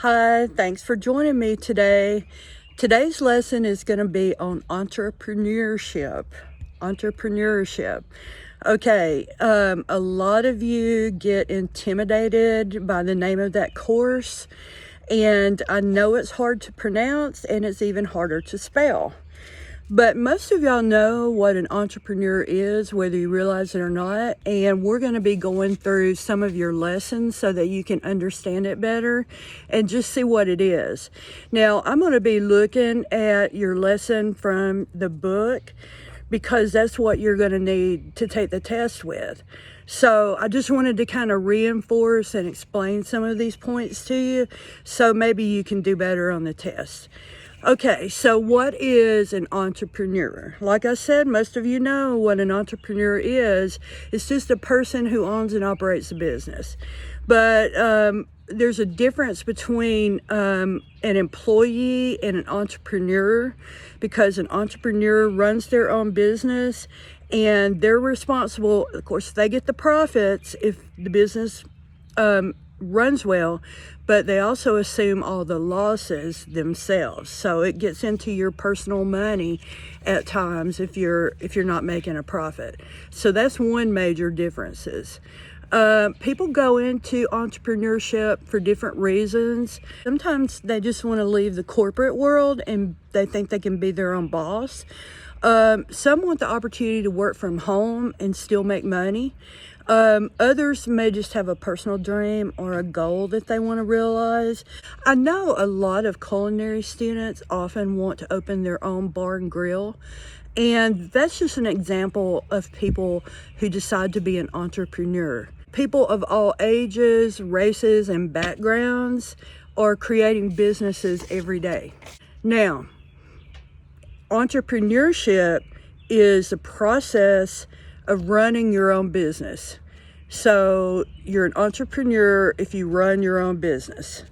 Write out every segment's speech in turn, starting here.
Hi, thanks for joining me today. Today's lesson is going to be on entrepreneurship. Entrepreneurship. Okay, a lot of you get intimidated by the name of that course, and I know it's hard to pronounce and it's even harder to spell. But most of y'all know what an entrepreneur is, whether you realize it or not. And we're going to be going through some of your lessons so that you can understand it better and just see what it is. Now, I'm going to be looking at your lesson from the book because that's what you're going to need to take the test with. So I just wanted to kind of reinforce and explain some of these points to you so maybe you can do better on the test. Okay, so what is an entrepreneur? Like I said, most of you know what an entrepreneur is. It's just a person who owns and operates a business. But there's a difference between an employee and an entrepreneur, because an entrepreneur runs their own business and they're responsible. Of course, they get the profits if the business runs well, but they also assume all the losses themselves. So it gets into your personal money at times if you're not making a profit. So that's one major differences. People go into entrepreneurship for different reasons. Sometimes they just want to leave the corporate world and they think they can be their own boss. Some want the opportunity to work from home and still make money. Others may just have a personal dream or a goal that they want to realize. I know a lot of culinary students often want to open their own bar and grill, and that's just an example of people who decide to be an entrepreneur. People of all ages, races, and backgrounds are creating businesses every day. Now, entrepreneurship is the process of running your own business. So you're an entrepreneur if you run your own business.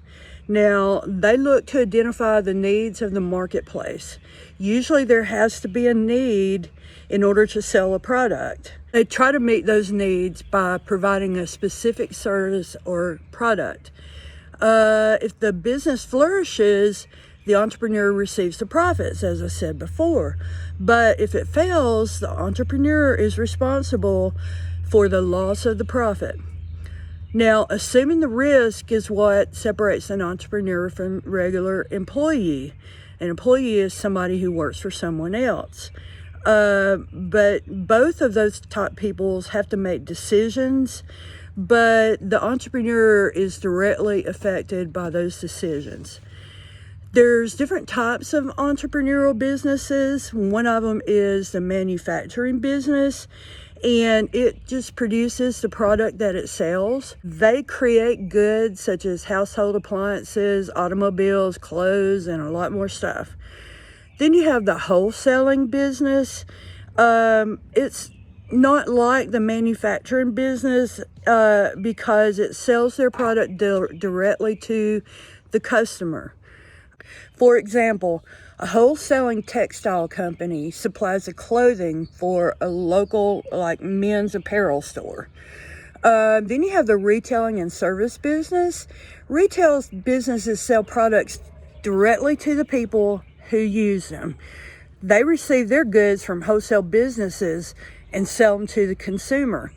Now, they look to identify the needs of the marketplace. Usually there has to be a need in order to sell a product. They try to meet those needs by providing a specific service or product. If the business flourishes, the entrepreneur receives the profits, as I said before. But if it fails, the entrepreneur is responsible for the loss of the profit. Now, assuming the risk is what separates an entrepreneur from regular employee. An employee is somebody who works for someone else. But both of those top people have to make decisions, but the entrepreneur is directly affected by those decisions. There's different types of entrepreneurial businesses. One of them is the manufacturing business, and it just produces the product that it sells. They create goods such as household appliances, automobiles, clothes, and a lot more stuff. Then you have the wholesaling business. It's not like the manufacturing business because it sells their product directly to the customer. For example, a wholesaling textile company supplies the clothing for a local men's apparel store. Then you have the retailing and service business. Retail businesses sell products directly to the people who use them. They receive their goods from wholesale businesses and sell them to the consumer.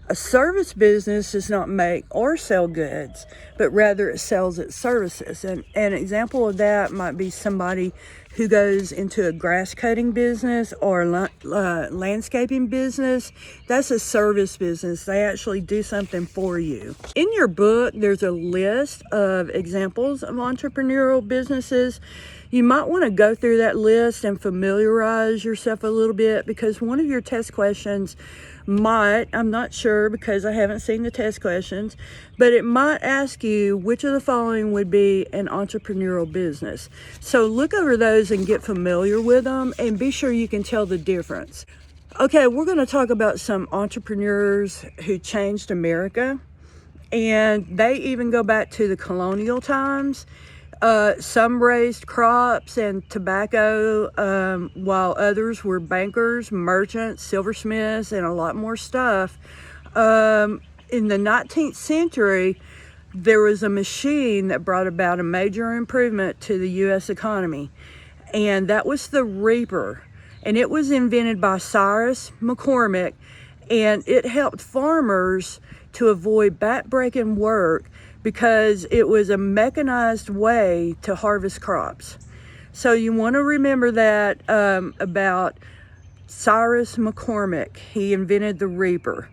A service business does not make or sell goods, but rather it sells its services. And an example of that might be somebody who goes into a grass cutting business or landscaping business. That's a service business. They actually do something for you. In your book, there's a list of examples of entrepreneurial businesses. You might want to go through that list and familiarize yourself a little bit, because one of your test questions might, I'm not sure because I haven't seen the test questions, but it might ask you which of the following would be an entrepreneurial business. So look over those and get familiar with them and be sure you can tell the difference. Okay, we're going to talk about some entrepreneurs who changed America, and they even go back to the colonial times. Some raised crops and tobacco, while others were bankers, merchants, silversmiths, and a lot more stuff. In the 19th century, there was a machine that brought about a major improvement to the U.S. economy, and that was the reaper. And it was invented by Cyrus McCormick, and it helped farmers to avoid back-breaking work because it was a mechanized way to harvest crops. So you want to remember that about Cyrus McCormick. He invented the reaper.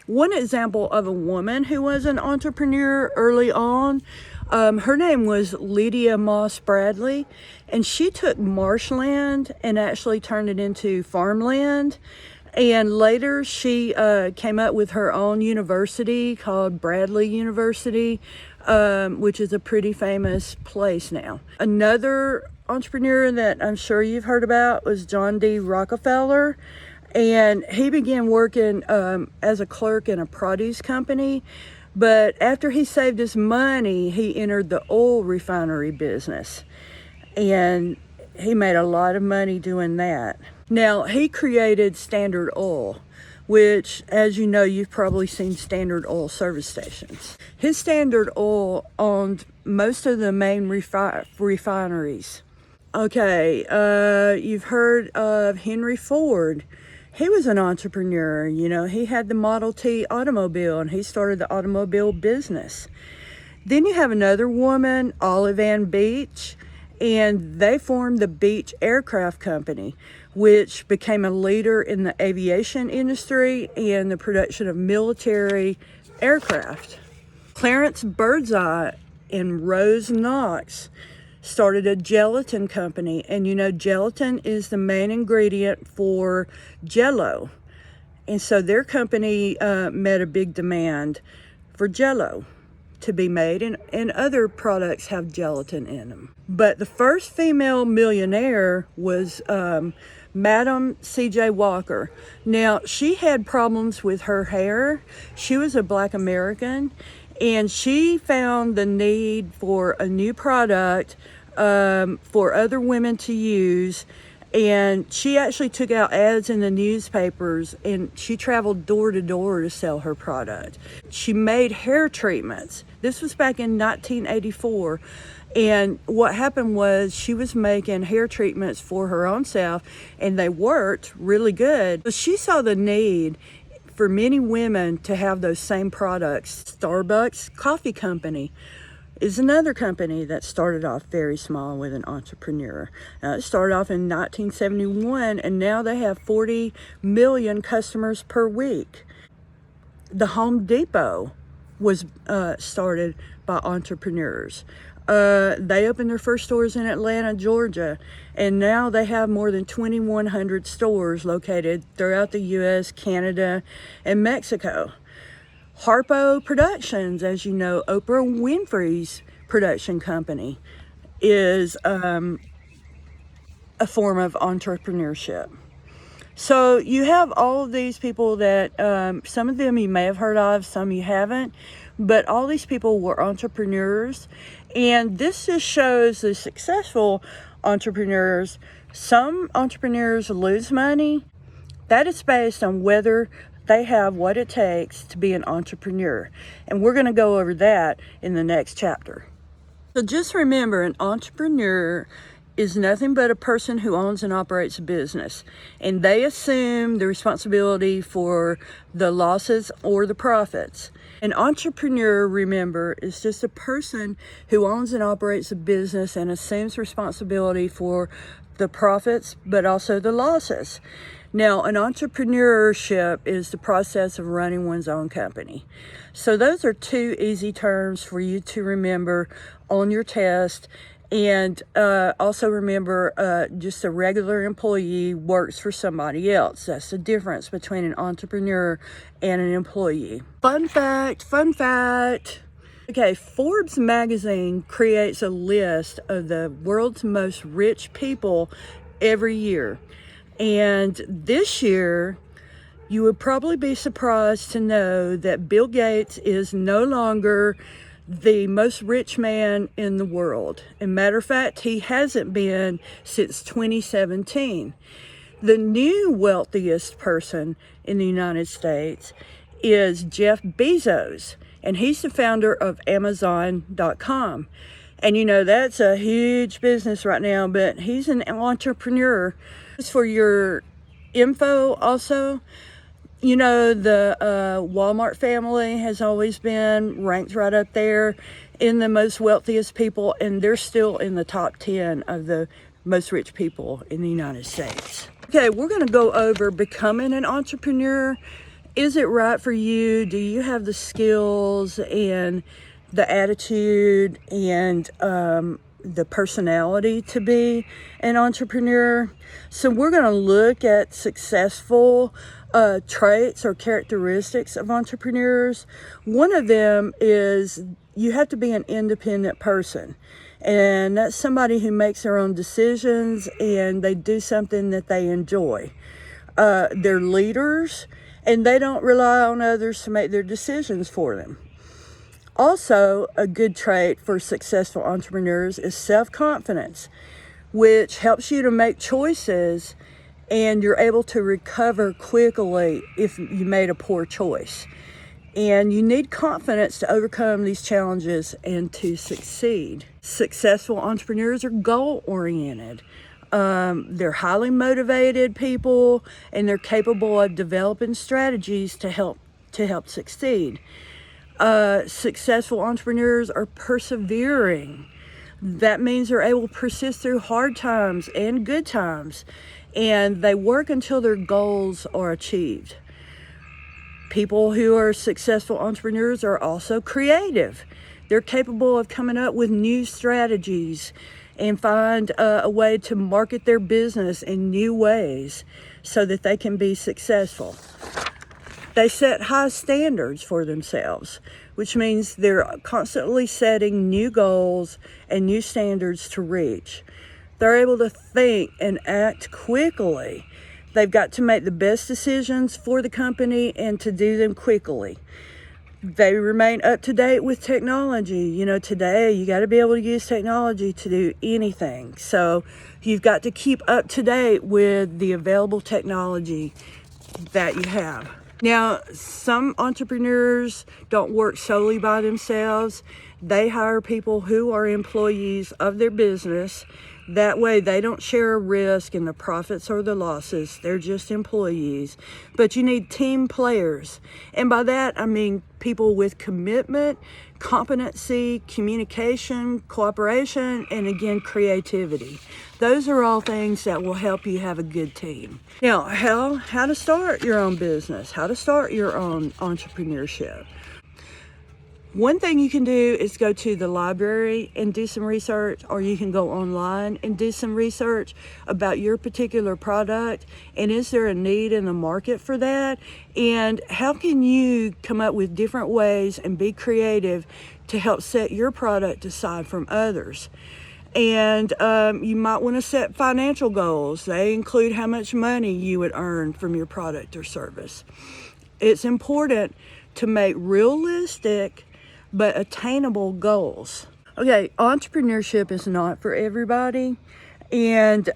One example of a woman who was an entrepreneur early on, her name was Lydia Moss Bradley, and she took marshland and actually turned it into farmland. And later she came up with her own university called Bradley University, which is a pretty famous place now. Another entrepreneur that I'm sure you've heard about was John D. Rockefeller. And he began working as a clerk in a produce company. But after he saved his money, he entered the oil refinery business. And he made a lot of money doing that. Now, he created Standard Oil, which, as you know, you've probably seen Standard Oil service stations. His Standard Oil owned most of the main refineries. Okay, you've heard of Henry Ford. He was an entrepreneur. You know, he had the Model T automobile, and he started the automobile business. Then you have another woman, Olive Ann Beach, and they formed the Beach Aircraft Company, which became a leader in the aviation industry and the production of military aircraft. Clarence Birdseye and Rose Knox started a gelatin company, and you know, gelatin is the main ingredient for Jell-O, and so their company met a big demand for Jell-O to be made, and other products have gelatin in them. But the first female millionaire was Madam C.J. Walker. Now, she had problems with her hair. She was a Black American, and she found the need for a new product for other women to use, and she actually took out ads in the newspapers, and she traveled door to door to sell her product. She made hair treatments. This was back in 1984, and what happened was she was making hair treatments for her own self, and they worked really good. So she saw the need for many women to have those same products. Starbucks Coffee Company is another company that started off very small with an entrepreneur. It started off in 1971, and now they have 40 million customers per week. The Home Depot was started by entrepreneurs. They opened their first stores in Atlanta, Georgia, and now they have more than 2,100 stores located throughout the U.S., Canada, and Mexico. Harpo Productions, as you know, Oprah Winfrey's production company, is a form of entrepreneurship. So you have all of these people that some of them you may have heard of, some you haven't, but all these people were entrepreneurs, and this just shows the successful entrepreneurs. Some entrepreneurs lose money. That is based on whether they have what it takes to be an entrepreneur. And we're going to go over that in the next chapter. So just remember, an entrepreneur is nothing but a person who owns and operates a business. And they assume the responsibility for the losses or the profits. An entrepreneur, remember, is just a person who owns and operates a business and assumes responsibility for the profits, but also the losses. Now, an entrepreneurship is the process of running one's own company. So those are two easy terms for you to remember on your test. And also remember, just a regular employee works for somebody else. That's the difference between an entrepreneur and an employee. Fun fact. Okay, Forbes magazine creates a list of the world's most rich people every year. And this year, you would probably be surprised to know that Bill Gates is no longer the most rich man in the world. As a matter of fact, he hasn't been since 2017. The new wealthiest person in the United States is Jeff Bezos, and he's the founder of Amazon.com. And that's a huge business right now, but he's an entrepreneur. As for your info also, the Walmart family has always been ranked right up there in the most wealthiest people, and they're still in the top 10 of the most rich people in the United States. Okay, we're going to go over becoming an entrepreneur. Is it right for you? Do you have the skills and the attitude and the personality to be an entrepreneur? So we're going to look at successful traits or characteristics of entrepreneurs. One of them is you have to be an independent person. And that's somebody who makes their own decisions and they do something that they enjoy. They're leaders and they don't rely on others to make their decisions for them. Also, a good trait for successful entrepreneurs is self-confidence, which helps you to make choices and you're able to recover quickly if you made a poor choice. And you need confidence to overcome these challenges and to succeed. Successful entrepreneurs are goal-oriented. They're highly motivated people, and they're capable of developing strategies to help succeed. Successful entrepreneurs are persevering. That means they're able to persist through hard times and good times, and they work until their goals are achieved. People who are successful entrepreneurs are also creative. They're capable of coming up with new strategies and find a way to market their business in new ways so that they can be successful. They set high standards for themselves, which means they're constantly setting new goals and new standards to reach. They're able to think and act quickly. They've got to make the best decisions for the company and to do them quickly. They remain up to date with technology. Today you got to be able to use technology to do anything. So you've got to keep up to date with the available technology that you have. Now, some entrepreneurs don't work solely by themselves. They hire people who are employees of their business. That way they don't share a risk in the profits or the losses. They're just employees. But you need team players. And by that, I mean people with commitment, competency, communication, cooperation, and again, creativity. Those are all things that will help you have a good team. Now, how to start your own business, how to start your own entrepreneurship. One thing you can do is go to the library and do some research, or you can go online and do some research about your particular product, and is there a need in the market for that, and how can you come up with different ways and be creative to help set your product aside from others. And you might want to set financial goals. They include how much money you would earn from your product or service. It's important to make realistic but attainable goals. Okay, entrepreneurship is not for everybody, and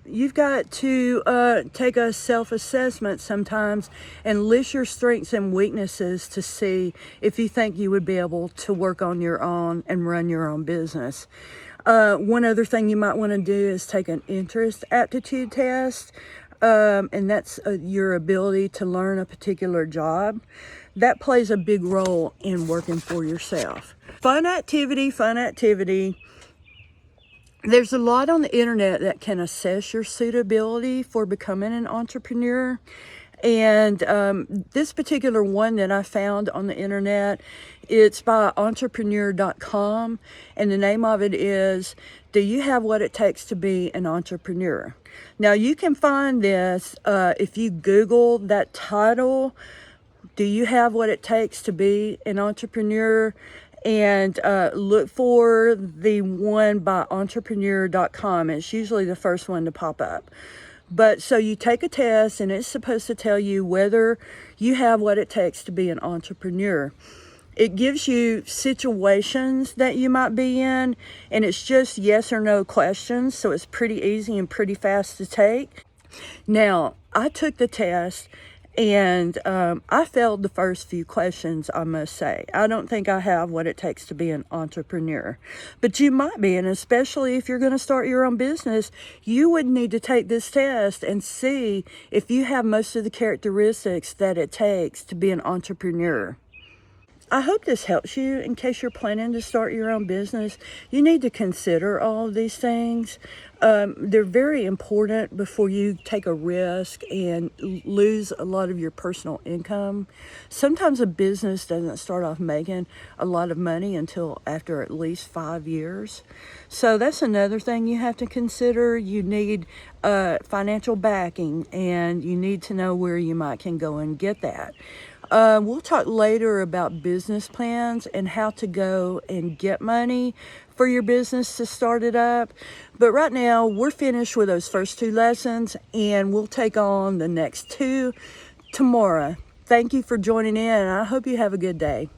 you've got to take a self-assessment sometimes and list your strengths and weaknesses to see if you think you would be able to work on your own and run your own business. One other thing you might want to do is take an interest aptitude test, and that's your ability to learn a particular job. That plays a big role in working for yourself. Fun activity. There's a lot on the internet that can assess your suitability for becoming an entrepreneur. And this particular one that I found on the internet, it's by Entrepreneur.com, and the name of it is, Do You Have What It Takes to Be an Entrepreneur? Now you can find this if you Google that title, Do You Have What It Takes to Be an Entrepreneur? And look for the one by Entrepreneur.com. It's usually the first one to pop up. But so you take a test, and it's supposed to tell you whether you have what it takes to be an entrepreneur. It gives you situations that you might be in, and it's just yes or no questions, so it's pretty easy and pretty fast to take. Now, I took the test, And I failed the first few questions, I must say. I don't think I have what it takes to be an entrepreneur. But you might be, and especially if you're going to start your own business, you would need to take this test and see if you have most of the characteristics that it takes to be an entrepreneur. I hope this helps you in case you're planning to start your own business. You need to consider all of these things. They're very important before you take a risk and lose a lot of your personal income. Sometimes a business doesn't start off making a lot of money until after at least 5 years. So that's another thing you have to consider. You need financial backing, and you need to know where you can go and get that. We'll talk later about business plans and how to go and get money for your business to start it up. But right now, we're finished with those first 2 lessons, and we'll take on the next 2 tomorrow. Thank you for joining in, and I hope you have a good day.